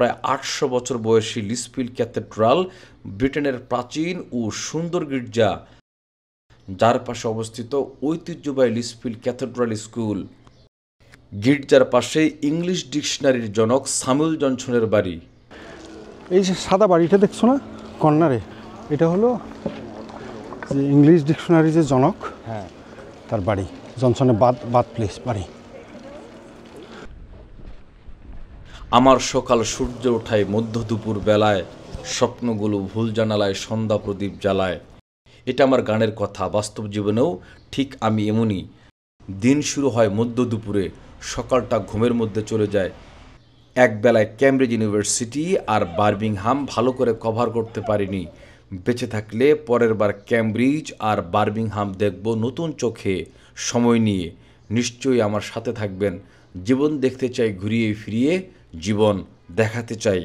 প্রায় ৮০০ বছর বয়সী লিসফিল্ড ক্যাথেড্রাল ব্রিটেনের প্রাচীন ও সুন্দর গির্জা, যার পাশে অবস্থিত ঐতিহ্যবাহী লিসফিল্ড ক্যাথেড্রাল স্কুল। গির্জার পাশে ইংলিশ ডিকশনারির জনক স্যামুয়েল জনসনের বাড়ি। এই যে সাদা বাড়িটা দেখছো না কর্নারে, এটা হলো যে ইংলিশ ডিকশনারি যে জনক, হ্যাঁ, তার বাড়ি, জনসনের বাদ প্লেস বাড়ি। আমার সকাল সূর্য ওঠায় মধ্য দুপুর বেলায়, স্বপ্নগুলো ভুল জানালায় সন্ধ্যা প্রদীপ জ্বালায়। এটা আমার গানের কথা, বাস্তব জীবনেও ঠিক আমি এমনই। দিন শুরু হয় মধ্য দুপুরে, সকালটা ঘুমের মধ্যে চলে যায়। একবেলায় ক্যামব্রিজ ইউনিভার্সিটি আর বার্মিংহাম ভালো করে কভার করতে পারিনি। বেঁচে থাকলে পরের বার ক্যামব্রিজ আর বার্মিংহাম দেখব নতুন চোখে, সময় নিয়ে। নিশ্চয়ই আমার সাথে থাকবেন। জীবন দেখতে চাই ঘুরিয়ে ফিরিয়ে, জীবন দেখাতে চাই